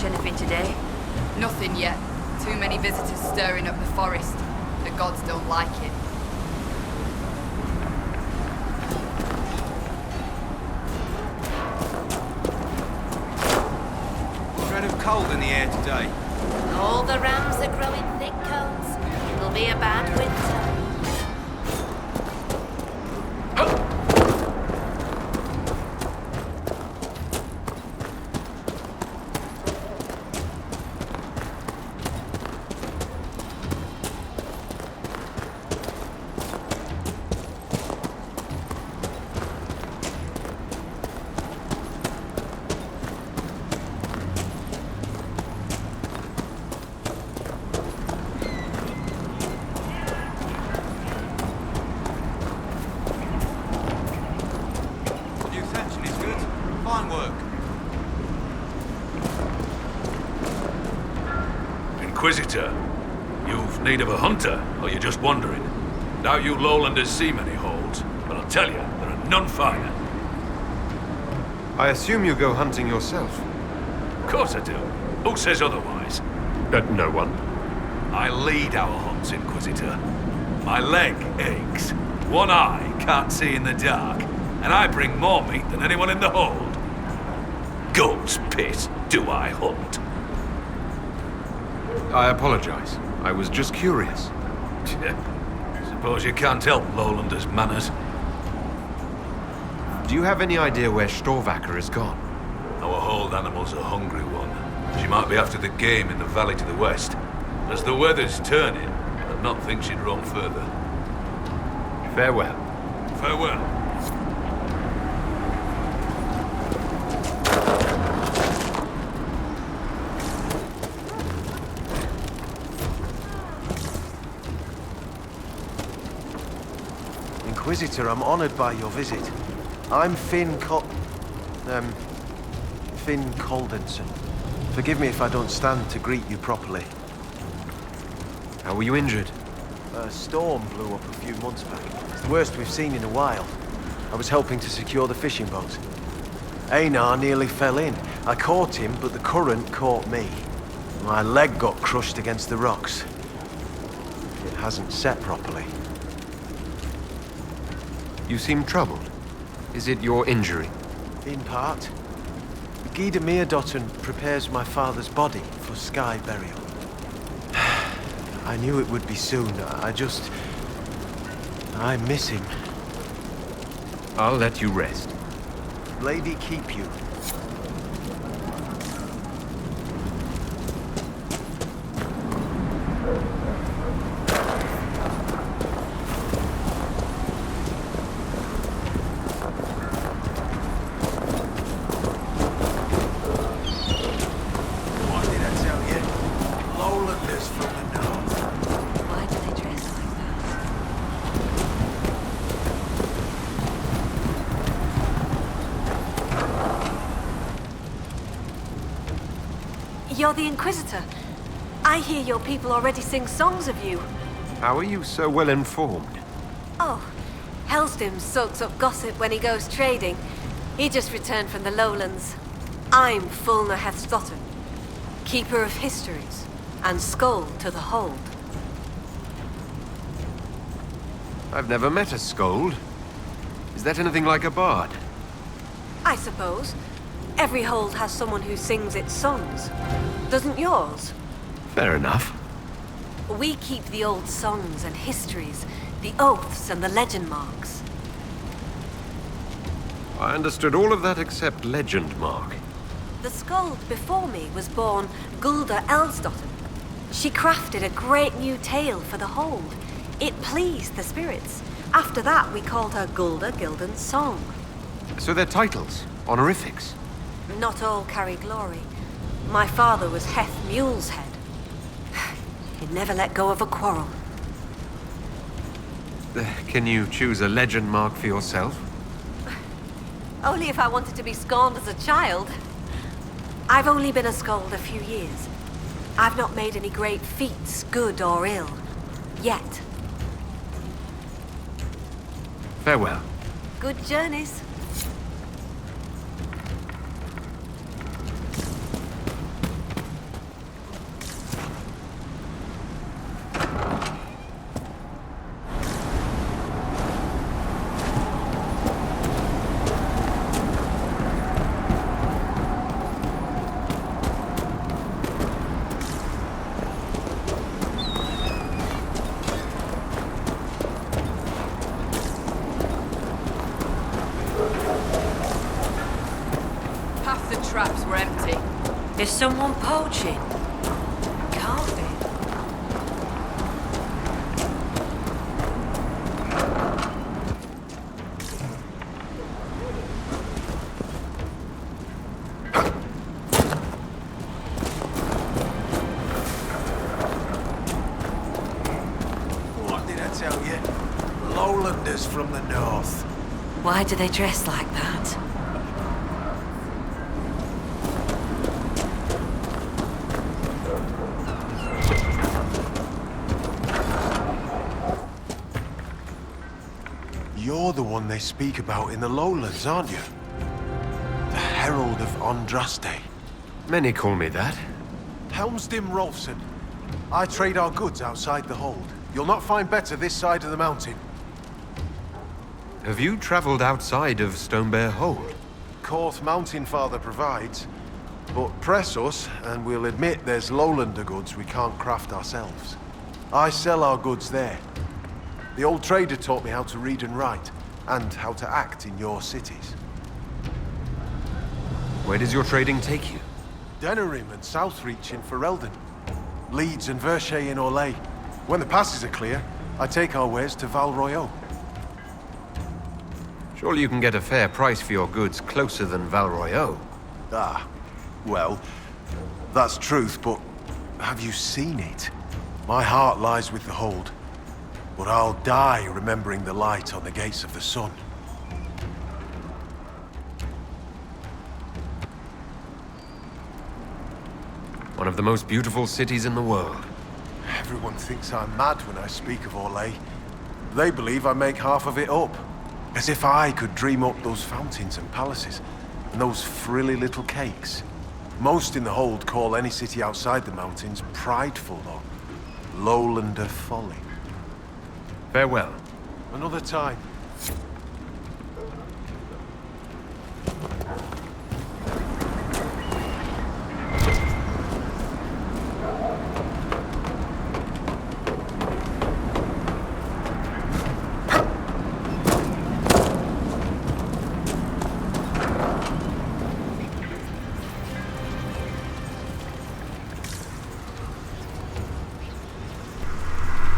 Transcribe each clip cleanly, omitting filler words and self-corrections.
anything today? Nothing yet. Too many visitors stirring up the forest. The gods don't like it. Threat of cold in the air today. All the rams are growing thick coats. It'll be a bad winter. Fine work. Inquisitor, you've need of a hunter, or you're just wandering? Now you lowlanders see many holds, but I'll tell you, there are none finer. I assume you go hunting yourself? Of course I do. Who says otherwise? No one. I lead our hunts, Inquisitor. My leg aches. One eye can't see in the dark, and I bring more meat than anyone in the hold. Goat's piss, do I hunt? I apologize. I was just curious. Suppose you can't help lowlanders' manners. Do you have any idea where Storvacker has gone? Our hold animal's a hungry one. She might be after the game in the valley to the west. As the weather's turning, I'd not think she'd roam further. Farewell. Farewell. Inquisitor, I'm honored by your visit. I'm Finn Coldenson. Forgive me if I don't stand to greet you properly. How were you injured? A storm blew up a few months back. It's the worst we've seen in a while. I was helping to secure the fishing boat. Einar nearly fell in. I caught him, but the current caught me. My leg got crushed against the rocks. It hasn't set properly. You seem troubled. Is it your injury? In part. Gida Meerdotten prepares my father's body for sky burial. I knew it would be soon. I miss him. I'll let you rest. Lady keep you. You're the Inquisitor. I hear your people already sing songs of you. How are you so well informed? Oh, Helstim soaks up gossip when he goes trading. He just returned from the lowlands. I'm Fulna Hethstotten, keeper of histories, and Skuld to the hold. I've never met a scold. Is that anything like a bard? I suppose. Every hold has someone who sings its songs. Doesn't yours? Fair enough. We keep the old songs and histories, the oaths and the legend marks. I understood all of that except legend mark. The Skuld before me was born Gulda Elsdotten. She crafted a great new tale for the hold. It pleased the spirits. After that, we called her Gulda Gildan's Song. So they're titles, honorifics. Not all carry glory. My father was Heth Mule's head. He never let go of a quarrel. Can you choose a legend mark for yourself? Only if I wanted to be scorned as a child. I've only been a Skuld a few years. I've not made any great feats, good or ill. Yet. Farewell. Good journeys. empty. Is someone poaching? Can't be. What did I tell you? Lowlanders from the north. Why do they dress like that? You're the one they speak about in the lowlands, aren't you? The Herald of Andraste. Many call me that. Helmsdim Rolfson. I trade our goods outside the hold. You'll not find better this side of the mountain. Have you traveled outside of Stonebear Hold? Korth Mountain Father provides. But press us, and we'll admit there's lowlander goods we can't craft ourselves. I sell our goods there. The old trader taught me how to read and write, and how to act in your cities. Where does your trading take you? Denerim and Southreach in Ferelden. Leeds and Verchet in Orlais. When the passes are clear, I take our wares to Val Royeaux. Surely you can get a fair price for your goods closer than Val Royeaux. Ah, well, that's truth, but have you seen it? My heart lies with the hold, but I'll die remembering the light on the gates of the sun. One of the most beautiful cities in the world. Everyone thinks I'm mad when I speak of Orlais. They believe I make half of it up. As if I could dream up those fountains and palaces, and those frilly little cakes. Most in the hold call any city outside the mountains prideful or lowlander folly. Farewell. Another time.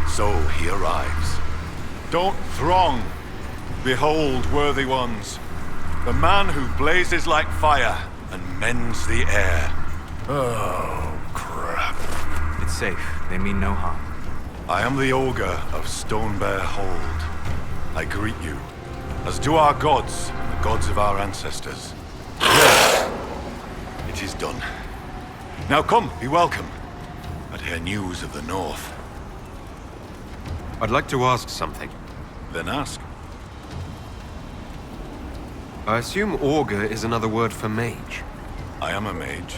So he arrives. Don't throng. Behold, worthy ones, the man who blazes like fire and mends the air. Oh, crap. It's safe. They mean no harm. I am the Ogre of Stonebear Hold. I greet you, as do our gods and the gods of our ancestors. It is done. Now come, be welcome. But hear news of the north. I'd like to ask something. Then ask. I assume augur is another word for mage. I am a mage.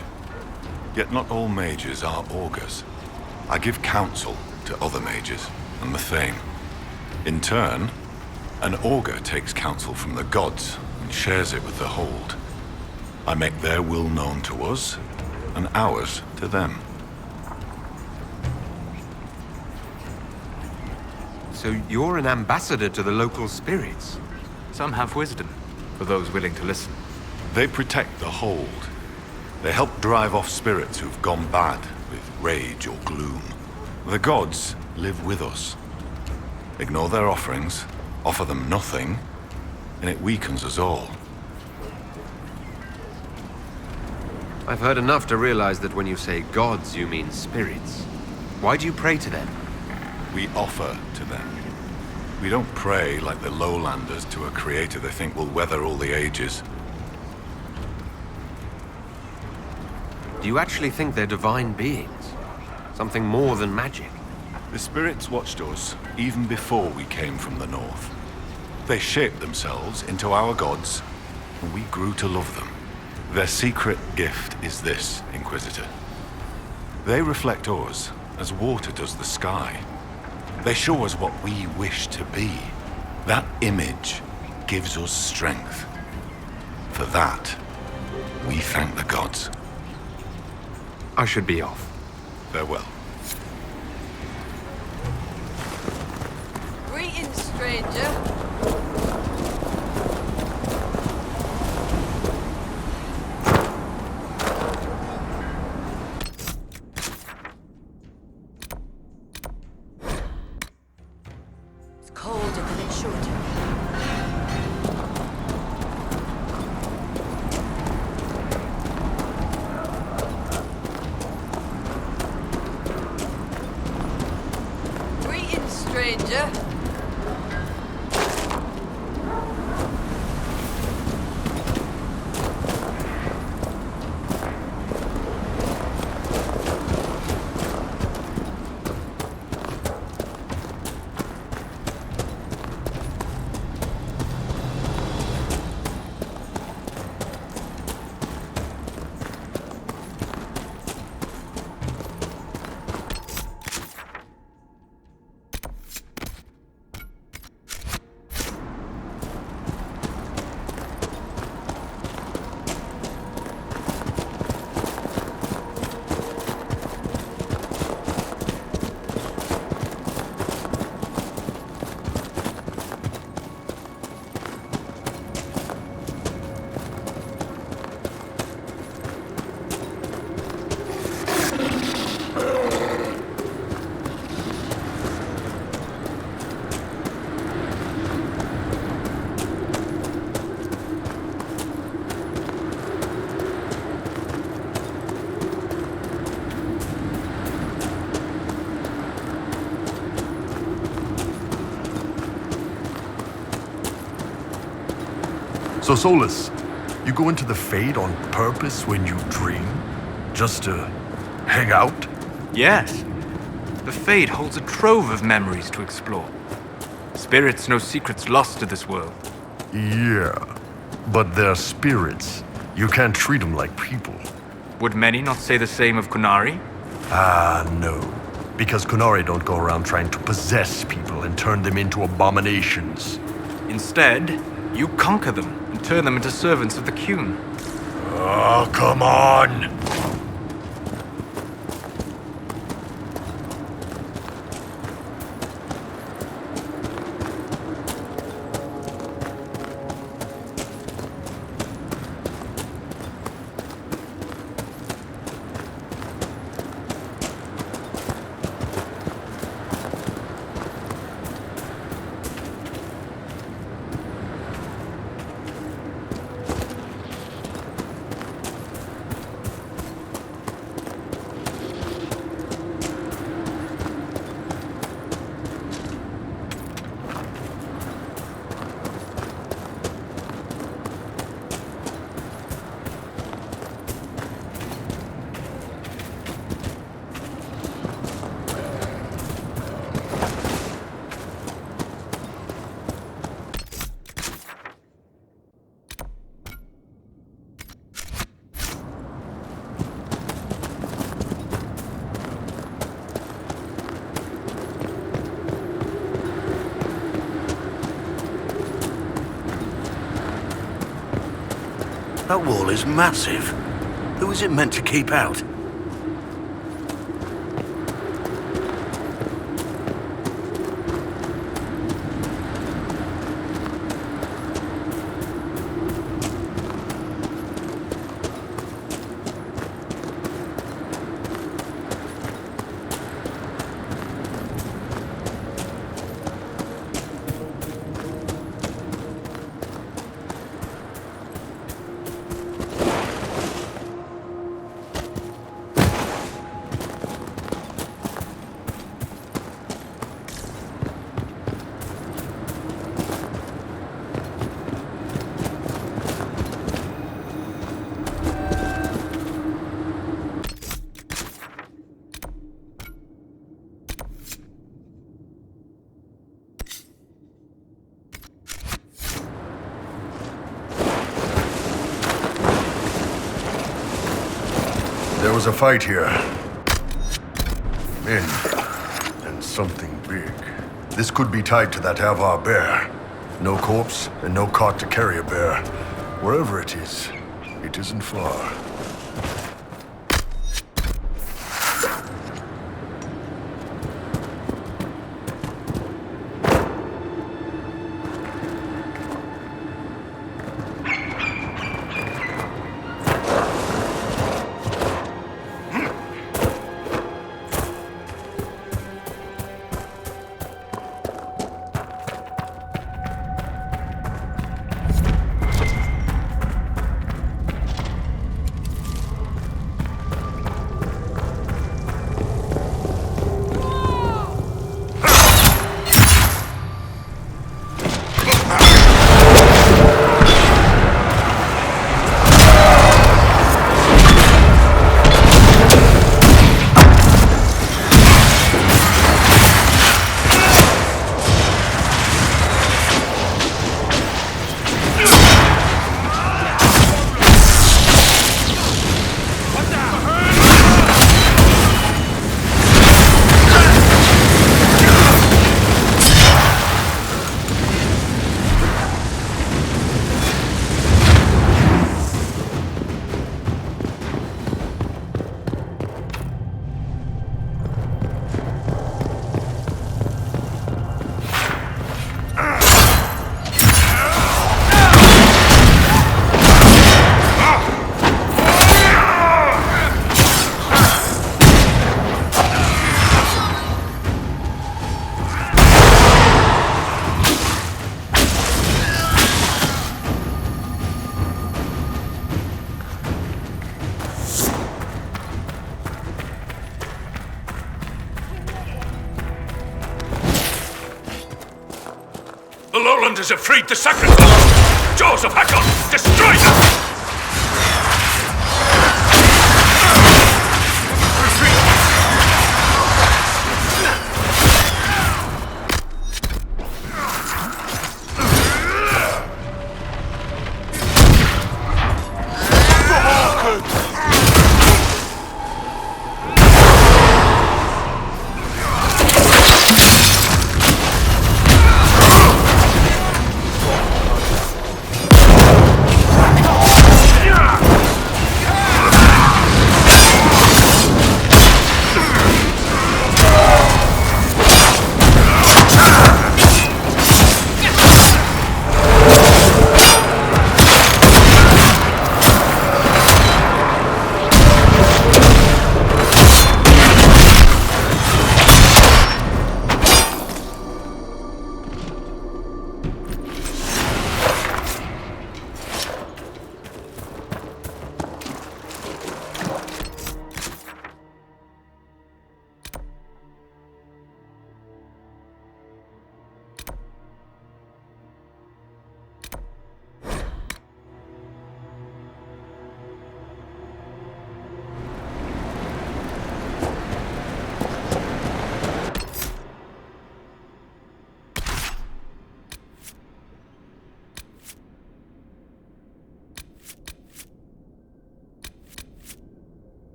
Yet not all mages are augurs. I give counsel to other mages and the Thane. In turn, an augur takes counsel from the gods and shares it with the Hold. I make their will known to us, and ours to them. So you're an ambassador to the local spirits? Some have wisdom, for those willing to listen. They protect the Hold. They help drive off spirits who've gone bad with rage or gloom. The gods live with us. Ignore their offerings, offer them nothing, and it weakens us all. I've heard enough to realize that when you say gods, you mean spirits. Why do you pray to them? We offer to them. We don't pray like the lowlanders to a creator they think will weather all the ages. Do you actually think they're divine beings? Something more than magic? The spirits watched us even before we came from the north. They shaped themselves into our gods, and we grew to love them. Their secret gift is this, Inquisitor. They reflect us as water does the sky. They show us what we wish to be. That image gives us strength. For that, we thank the gods. I should be off. Farewell. Greetings, stranger. messenger. So, Solus, you go into the Fade on purpose when you dream? Just to hang out? Yes. The Fade holds a trove of memories to explore. Spirits know secrets lost to this world. Yeah, but they're spirits. You can't treat them like people. Would many not say the same of Kunari? Ah, no. Because Kunari don't go around trying to possess people and turn them into abominations. Instead, you conquer them and turn them into servants of the Qun. Oh, come on! That wall is massive. Who is it meant to keep out? There was a fight here. Men. And something big. This could be tied to that Avar bear. No corpse and no cart to carry a bear. Wherever it isn't far. Hunters have freed the sacrifice! Jaws of Hakon! Destroy them!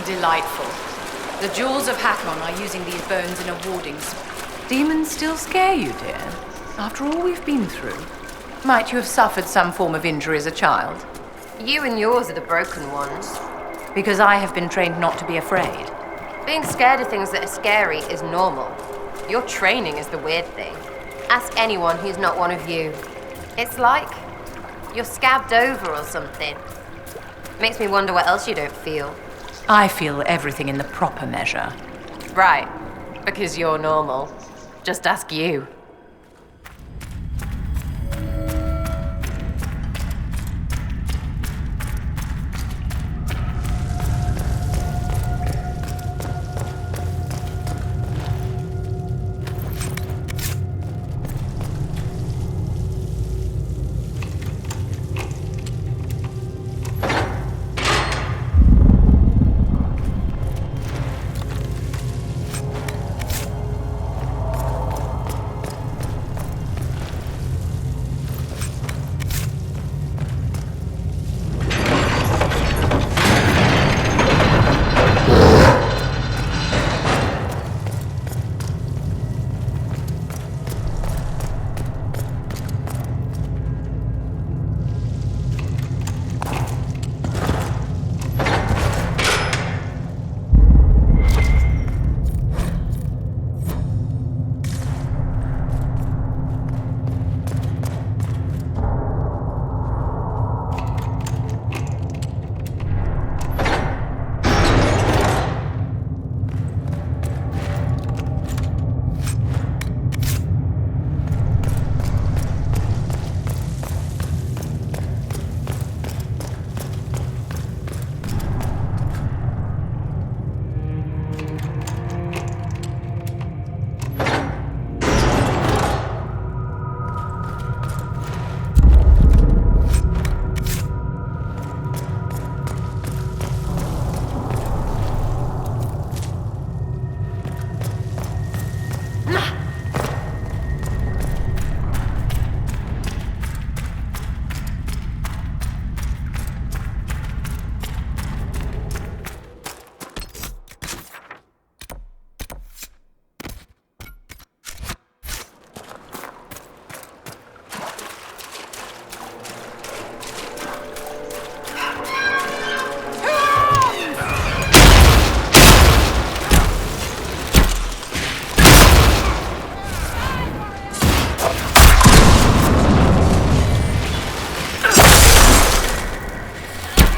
Delightful. The Jewels of Hakon are using these bones in a warding spell. Demons still scare you, dear? After all we've been through? Might you have suffered some form of injury as a child? You and yours are the broken ones. Because I have been trained not to be afraid. Being scared of things that are scary is normal. Your training is the weird thing. Ask anyone who's not one of you. It's like you're scabbed over or something. Makes me wonder what else you don't feel. I feel everything in the proper measure. Right, because you're normal. Just ask you.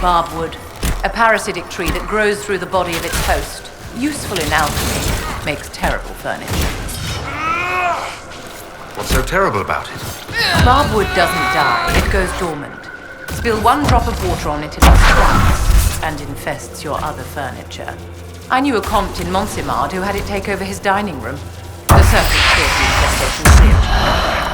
Barbwood, a parasitic tree that grows through the body of its host. Useful in alchemy, makes terrible furniture. What's so terrible about it? Barbwood doesn't die, it goes dormant. Spill one drop of water on it and it sprouts, and infests your other furniture. I knew a comte in Montsimard who had it take over his dining room. The circus cleared the infestation free of charge.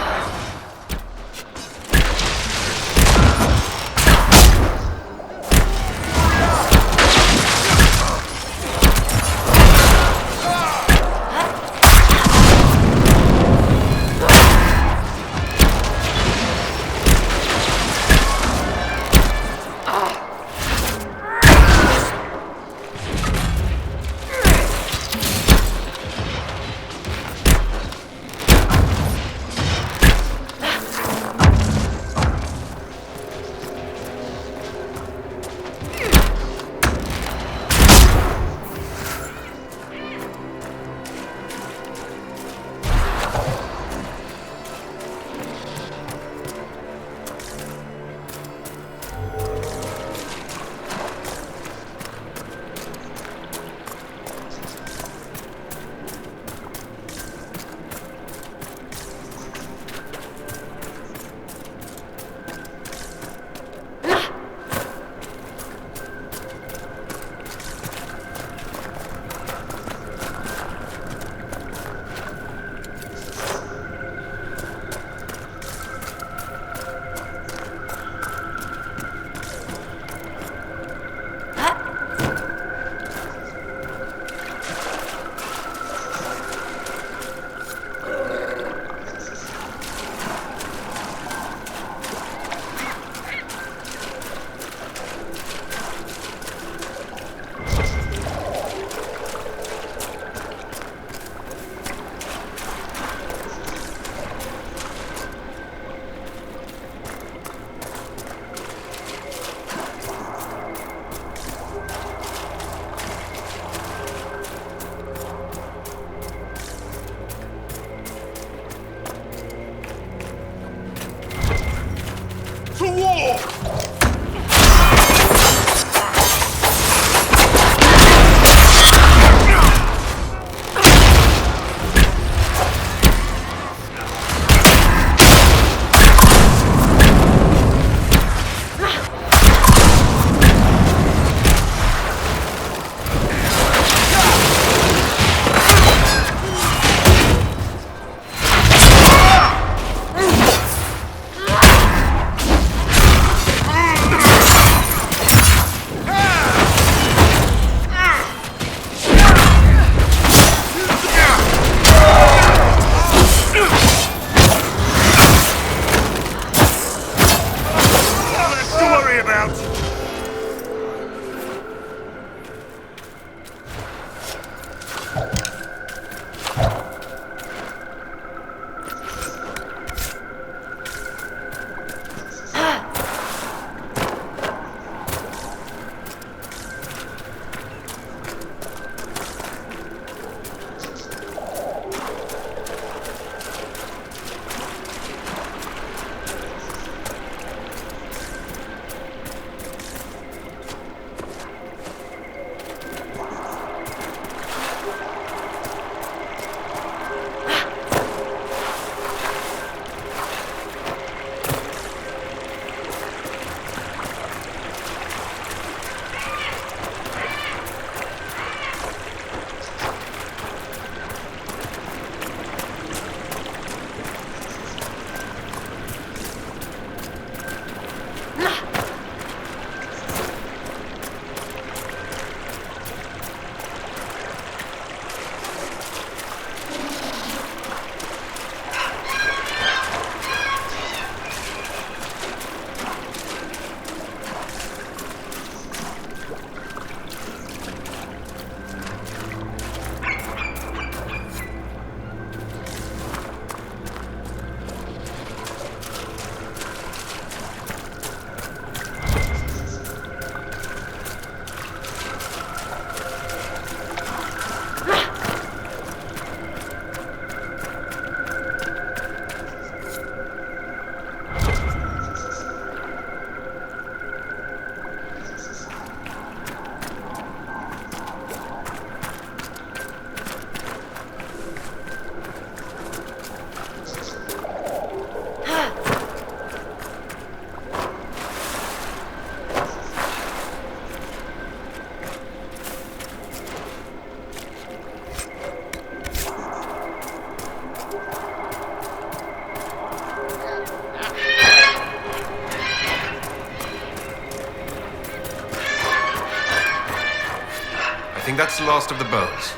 that's the last of the bones.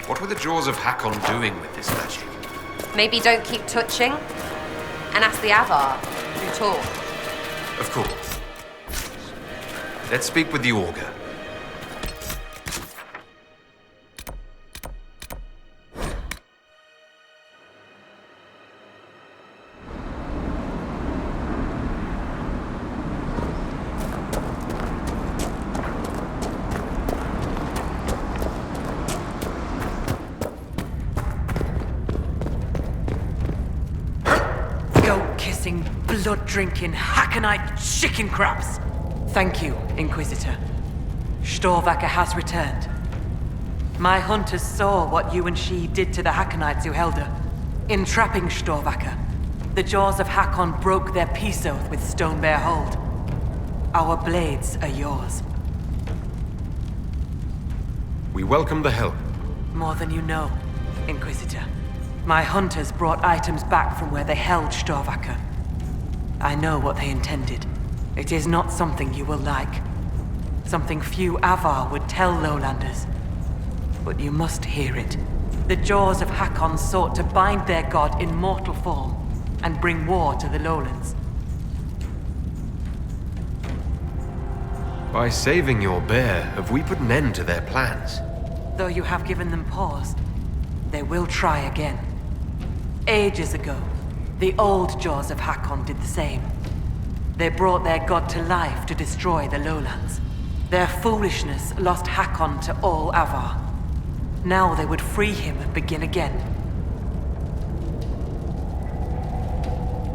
What were the Jaws of Hakon doing with this magic? Maybe don't keep touching? And ask the Avar, who talk. Of course. Let's speak with the Augur. Goat-kissing, blood-drinking, Hakonite chicken crabs! Thank you, Inquisitor. Storvacker has returned. My hunters saw what you and she did to the Hakonites who held her. In trapping Storvacker, the Jaws of Hakon broke their peace oath with Stonebear Hold. Our blades are yours. We welcome the help. More than you know, Inquisitor. My hunters brought items back from where they held Storvacker. I know what they intended. It is not something you will like. Something few Avar would tell Lowlanders. But you must hear it. The Jaws of Hakon sought to bind their god in mortal form and bring war to the Lowlands. By saving your bear, have we put an end to their plans? Though you have given them pause, they will try again. Ages ago, the old Jaws of Hakon did the same. They brought their god to life to destroy the Lowlands. Their foolishness lost Hakon to all Avar. Now they would free him and begin again.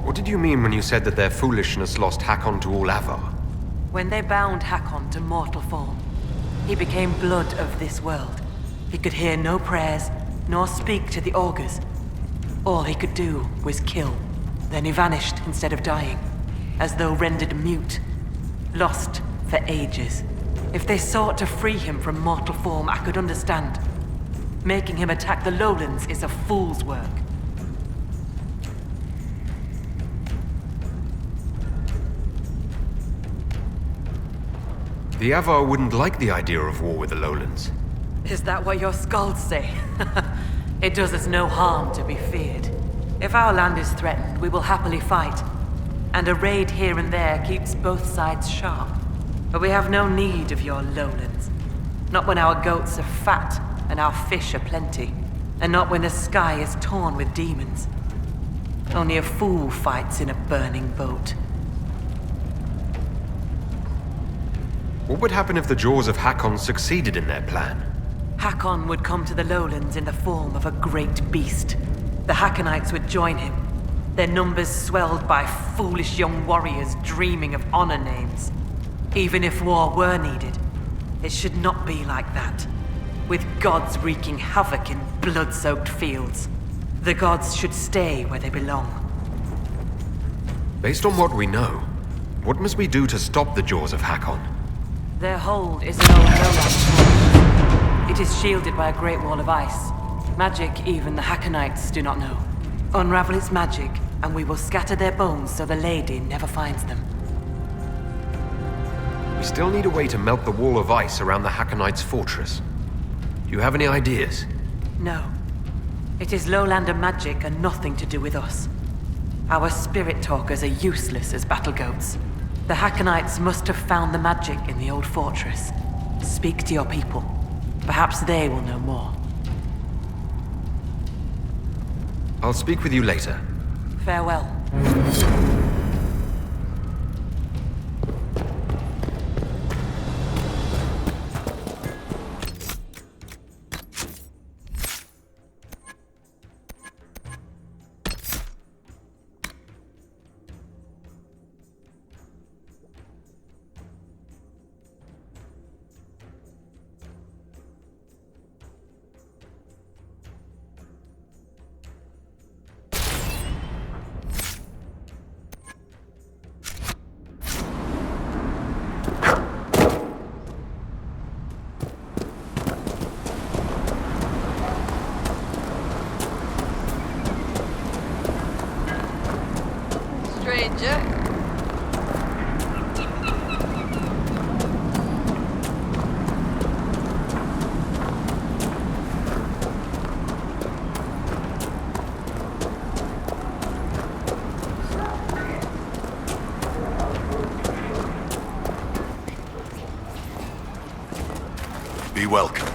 What did you mean when you said that their foolishness lost Hakon to all Avar? When they bound Hakon to mortal form, he became blood of this world. He could hear no prayers, nor speak to the augurs. All he could do was kill. Then he vanished instead of dying, as though rendered mute, lost for ages. If they sought to free him from mortal form, I could understand. Making him attack the Lowlands is a fool's work. The Avar wouldn't like the idea of war with the Lowlands. Is that what your skalds say? It does us no harm to be feared. If our land is threatened, we will happily fight. And a raid here and there keeps both sides sharp. But we have no need of your Lowlands. Not when our goats are fat and our fish are plenty. And not when the sky is torn with demons. Only a fool fights in a burning boat. What would happen if the Jaws of Hakon succeeded in their plan? Hakon would come to the Lowlands in the form of a great beast. The Hakonites would join him, their numbers swelled by foolish young warriors dreaming of honor names. Even if war were needed, it should not be like that. With gods wreaking havoc in blood-soaked fields, the gods should stay where they belong. Based on what we know, what must we do to stop the Jaws of Hakon? Their hold is an old lowland fort. It is shielded by a great wall of ice. Magic even the Hakonites do not know. Unravel its magic, and we will scatter their bones so the lady never finds them. We still need a way to melt the wall of ice around the Hakonites' fortress. Do you have any ideas? No. It is lowlander magic and nothing to do with us. Our spirit talkers are useless as battle goats. The Hakonites must have found the magic in the old fortress. Speak to your people. Perhaps they will know more. I'll speak with you later. Farewell. Stranger. Be welcome.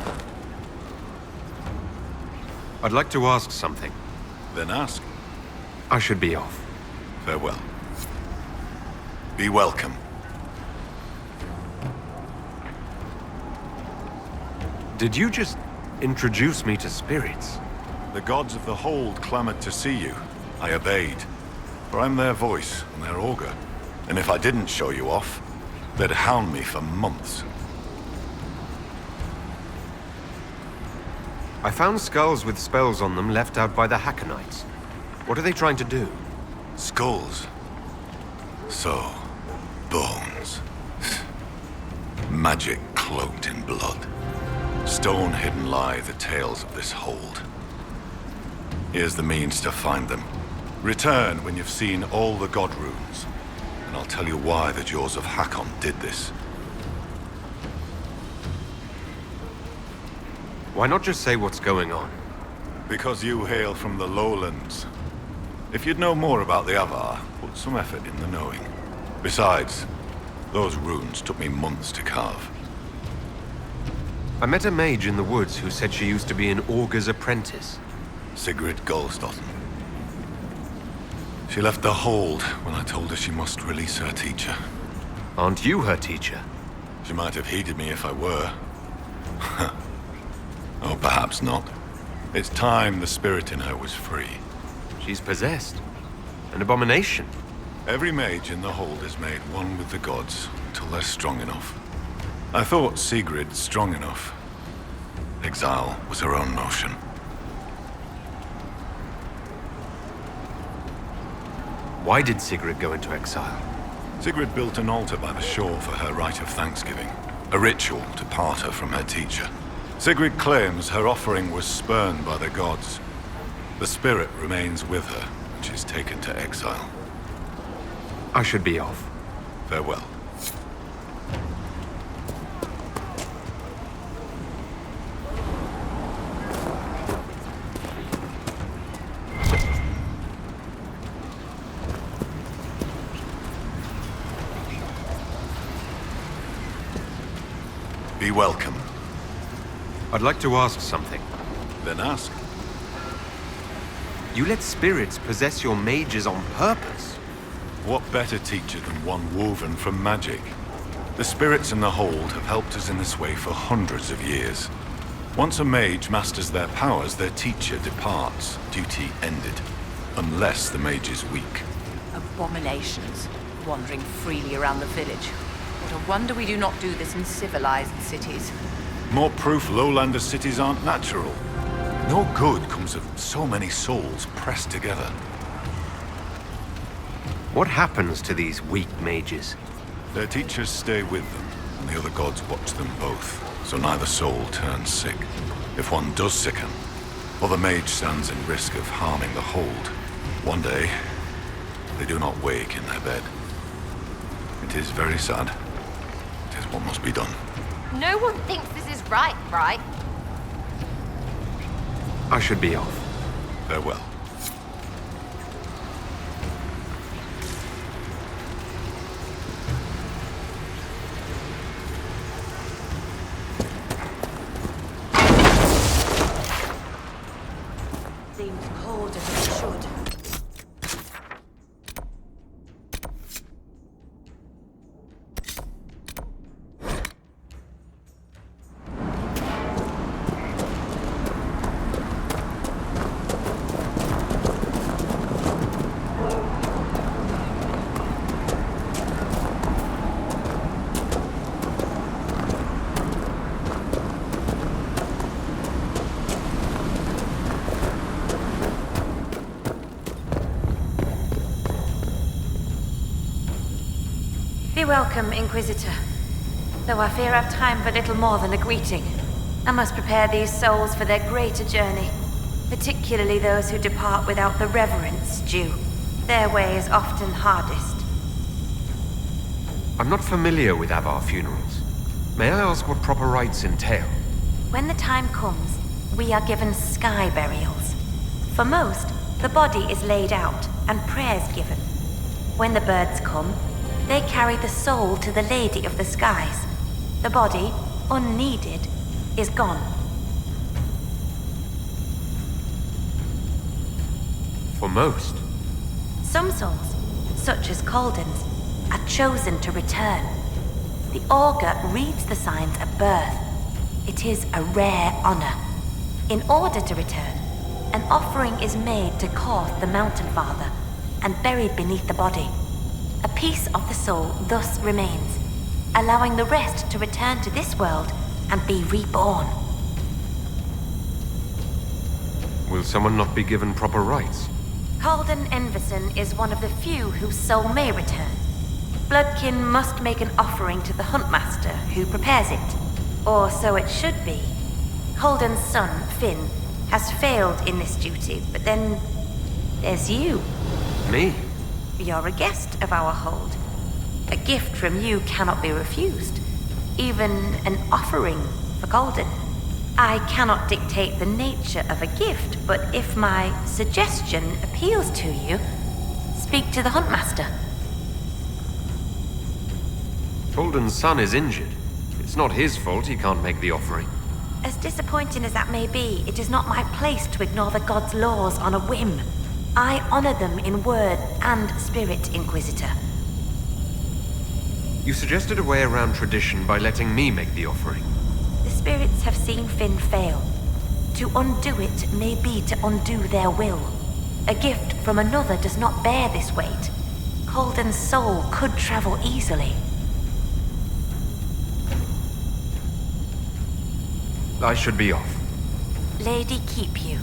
I'd like to ask something. Then ask. I should be off. Farewell. Be welcome. Did you just introduce me to spirits? The gods of the Hold clamored to see you. I obeyed. For I'm their voice and their augur. And if I didn't show you off, they'd hound me for months. I found skulls with spells on them left out by the Hackonites. What are they trying to do? Skulls. So, bones. Magic cloaked in blood. Stone hidden lie the tales of this Hold. Here's the means to find them. Return when you've seen all the god runes, and I'll tell you why the Jaws of Hakon did this. Why not just say what's going on? Because you hail from the lowlands. If you'd know more about the Avar, put some effort in the knowing. Besides, those runes took me months to carve. I met a mage in the woods who said she used to be an augur's apprentice. Sigrid Golstotten. She left the Hold when I told her she must release her teacher. Aren't you her teacher? She might have heeded me if I were. Oh, perhaps not. It's time the spirit in her was free. She's possessed. An abomination. Every mage in the Hold is made one with the gods until they're strong enough. I thought Sigrid strong enough. Exile was her own notion. Why did Sigrid go into exile? Sigrid built an altar by the shore for her rite of thanksgiving. A ritual to part her from her teacher. Sigrid claims her offering was spurned by the gods. The spirit remains with her, and she's taken to exile. I should be off. Farewell. Be welcome. I'd like to ask something. Then ask. You let spirits possess your mages on purpose? What better teacher than one woven from magic? The spirits in the Hold have helped us in this way for hundreds of years. Once a mage masters their powers, their teacher departs, duty ended. Unless the mage is weak. Abominations, wandering freely around the village. What a wonder we do not do this in civilized cities. More proof lowlander cities aren't natural. No good comes of so many souls pressed together. What happens to these weak mages? Their teachers stay with them, and the other gods watch them both, so neither soul turns sick. If one does sicken, or the mage stands in risk of harming the Hold, one day, they do not wake in their bed. It is very sad. It is what must be done. No one thinks this is right? I should be off. Farewell. Seems cold as it should. Be welcome, Inquisitor. Though I fear I've time for little more than a greeting. I must prepare these souls for their greater journey, particularly those who depart without the reverence due. Their way is often hardest. I'm not familiar with Avar funerals. May I ask what proper rites entail? When the time comes, we are given sky burials. For most, the body is laid out and prayers given. When the birds come, they carry the soul to the Lady of the Skies. The body, unneeded, is gone. For most. Some souls, such as Calden's, are chosen to return. The augur reads the signs at birth. It is a rare honor. In order to return, an offering is made to Korth the Mountain Father and buried beneath the body. A piece of the soul thus remains, allowing the rest to return to this world and be reborn. Will someone not be given proper rights? Calden Enverson is one of the few whose soul may return. Bloodkin must make an offering to the Huntmaster, who prepares it. Or so it should be. Calden's son, Finn, has failed in this duty, but then there's you. Me? You're a guest of our hold. A gift from you cannot be refused. Even an offering for Calden. I cannot dictate the nature of a gift, but if my suggestion appeals to you, speak to the Huntmaster. Calden's son is injured. It's not his fault he can't make the offering. As disappointing as that may be, it is not my place to ignore the gods' laws on a whim. I honor them in word and spirit, Inquisitor. You suggested a way around tradition by letting me make the offering. The spirits have seen Finn fail. To undo it may be to undo their will. A gift from another does not bear this weight. Calden's soul could travel easily. I should be off. Lady keep you.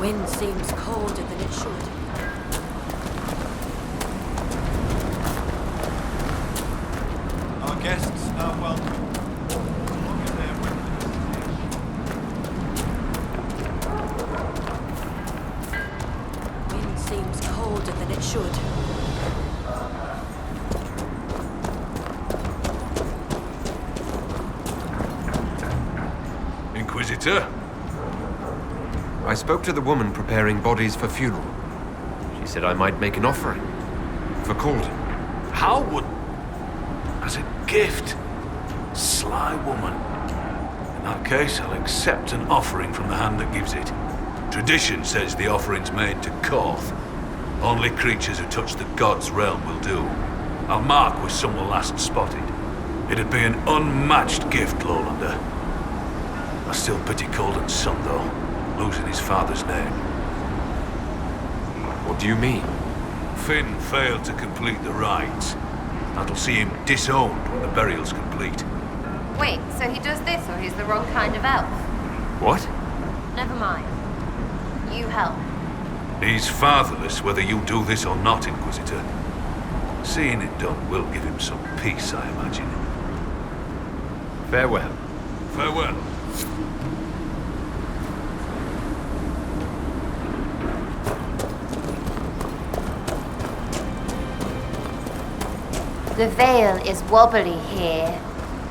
Wind seems colder than it should. Our guests are welcome. Long as they are with Wind seems colder than it should. Inquisitor? I spoke to the woman preparing bodies for funeral. She said I might make an offering. For Calden. How would... As a gift? Sly woman. In that case, I'll accept an offering from the hand that gives it. Tradition says the offering's made to Korth. Only creatures who touch the gods' realm will do. I'll mark where some were last spotted. It'd be an unmatched gift, Lowlander. I still pity Calden's son, though. Losing his father's name. What do you mean? Finn failed to complete the rites. That'll see him disowned when the burial's complete. Wait, so he does this or he's the wrong kind of elf? What? Never mind. You help. He's fatherless whether you do this or not, Inquisitor. Seeing it done will give him some peace, I imagine. Farewell. Farewell. The veil is wobbly here.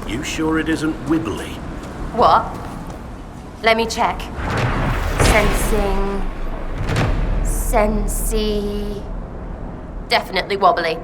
You sure it isn't wibbly? What? Let me check. Sensing... Definitely wobbly.